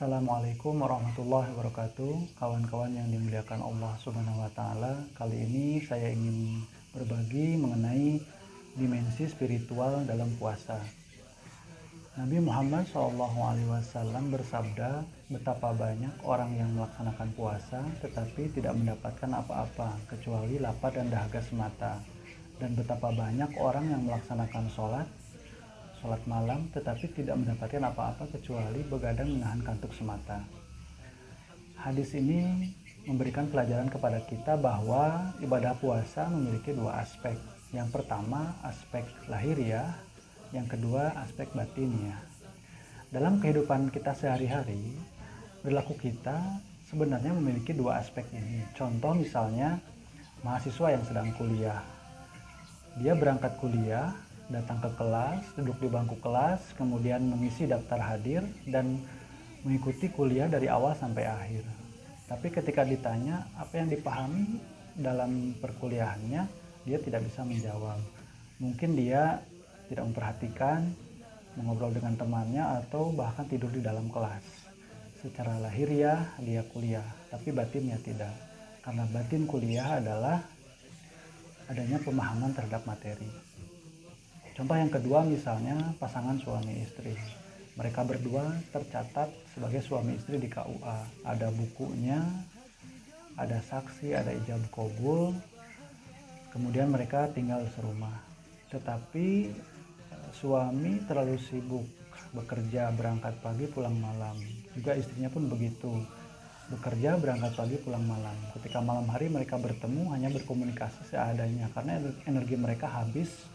Assalamualaikum warahmatullahi wabarakatuh. Kawan-kawan yang dimuliakan Allah Subhanahu wa taala, kali ini saya ingin berbagi mengenai dimensi spiritual dalam puasa. Nabi Muhammad SAW bersabda, betapa banyak orang yang melaksanakan puasa tetapi tidak mendapatkan apa-apa kecuali lapar dan dahaga semata. Dan betapa banyak orang yang melaksanakan sholat malam tetapi tidak mendapatkan apa-apa kecuali begadang menahan kantuk semata. Hadis ini memberikan pelajaran kepada kita bahwa ibadah puasa memiliki dua aspek. Yang pertama aspek lahiriah, yang kedua aspek batiniah. Dalam kehidupan kita sehari-hari, perilaku kita sebenarnya memiliki dua aspek ini. Contoh misalnya mahasiswa yang sedang kuliah. Dia berangkat kuliah, datang ke kelas, duduk di bangku kelas, kemudian mengisi daftar hadir dan mengikuti kuliah dari awal sampai akhir. Tapi ketika ditanya apa yang dipahami dalam perkuliahannya, dia tidak bisa menjawab. Mungkin dia tidak memperhatikan, mengobrol dengan temannya, atau bahkan tidur di dalam kelas. Secara lahiriah dia kuliah, tapi batinnya tidak. Karena batin kuliah adalah adanya pemahaman terhadap materi. Contoh yang kedua misalnya pasangan suami istri. Mereka berdua tercatat sebagai suami istri di KUA. Ada bukunya, ada saksi, ada ijab qabul. Kemudian mereka tinggal serumah. Tetapi suami terlalu sibuk bekerja, berangkat pagi pulang malam. Juga istrinya pun begitu. Bekerja, berangkat pagi, pulang malam. Ketika malam hari mereka bertemu hanya berkomunikasi seadanya karena energi mereka habis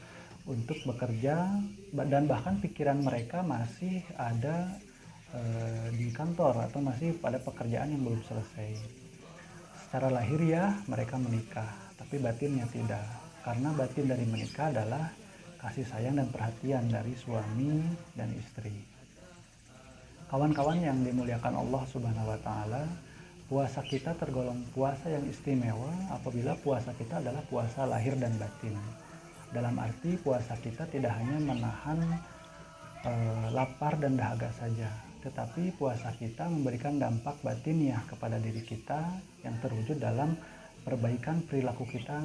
untuk bekerja dan bahkan pikiran mereka masih ada di kantor atau masih pada pekerjaan yang belum selesai. Secara lahiriah mereka menikah, tapi batinnya tidak. Karena batin dari menikah adalah kasih sayang dan perhatian dari suami dan istri. Kawan-kawan yang dimuliakan Allah Subhanahu wa taala, puasa kita tergolong puasa yang istimewa apabila puasa kita adalah puasa lahir dan batin. Dalam arti puasa kita tidak hanya menahan lapar dan dahaga saja, tetapi puasa kita memberikan dampak batiniah kepada diri kita yang terwujud dalam perbaikan perilaku kita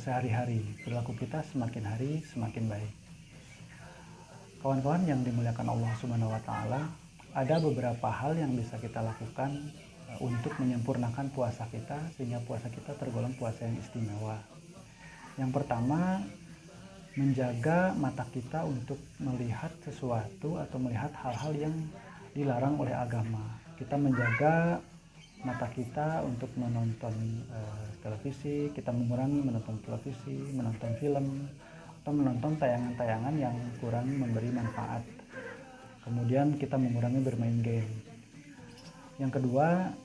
sehari-hari. Perilaku kita semakin hari semakin baik. Kawan-kawan yang dimuliakan Allah Subhanahu wa taala, ada beberapa hal yang bisa kita lakukan untuk menyempurnakan puasa kita sehingga puasa kita tergolong puasa yang istimewa. Yang pertama, menjaga mata kita untuk melihat sesuatu atau melihat hal-hal yang dilarang oleh agama. Kita menjaga mata kita untuk menonton televisi, kita mengurangi menonton televisi, menonton film, atau menonton tayangan-tayangan yang kurang memberi manfaat. Kemudian kita mengurangi bermain game. Yang kedua,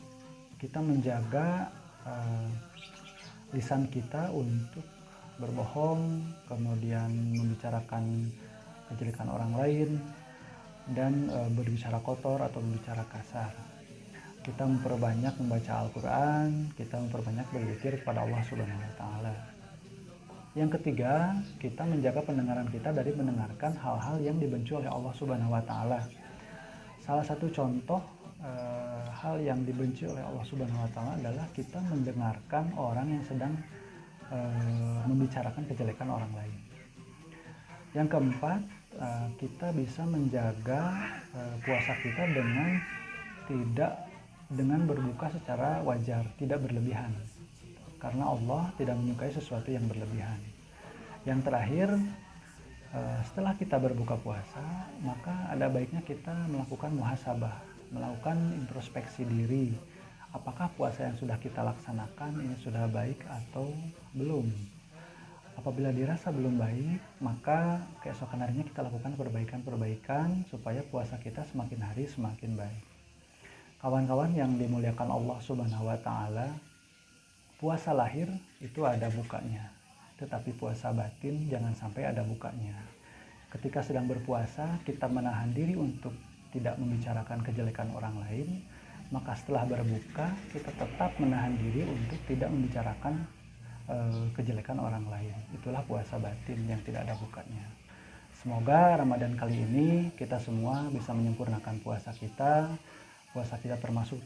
kita menjaga lisan kita untuk berbohong, kemudian membicarakan kejelekan orang lain, dan berbicara kotor atau berbicara kasar. Kita memperbanyak membaca Al-Quran, kita memperbanyak berzikir kepada Allah Subhanahu wa taala. Yang ketiga, kita menjaga pendengaran kita dari mendengarkan hal-hal yang dibenci oleh Allah Subhanahu wa taala. Salah satu contoh hal yang dibenci oleh Allah Subhanahu wa taala adalah kita mendengarkan orang yang sedang membicarakan kejelekan orang lain. Yang keempat, kita bisa menjaga puasa kita dengan berbuka secara wajar, tidak berlebihan, karena Allah tidak menyukai sesuatu yang berlebihan. Yang terakhir, setelah kita berbuka puasa, maka ada baiknya kita melakukan muhasabah, melakukan introspeksi diri. Apakah puasa yang sudah kita laksanakan ini sudah baik atau belum? Apabila dirasa belum baik, maka keesokan harinya kita lakukan perbaikan-perbaikan supaya puasa kita semakin hari semakin baik. Kawan-kawan yang dimuliakan Allah Subhanahu wa taala, puasa lahir itu ada bukanya, tetapi puasa batin jangan sampai ada bukanya. Ketika sedang berpuasa, kita menahan diri untuk tidak membicarakan kejelekan orang lain, maka setelah berbuka kita tetap menahan diri untuk tidak membicarakan kejelekan orang lain. Itulah puasa batin yang tidak ada bukanya. Semoga Ramadan kali ini kita semua bisa menyempurnakan puasa kita, puasa kita termasuk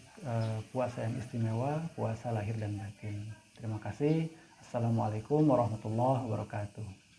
puasa yang istimewa, puasa lahir dan batin. Terima kasih. Assalamualaikum warahmatullahi wabarakatuh.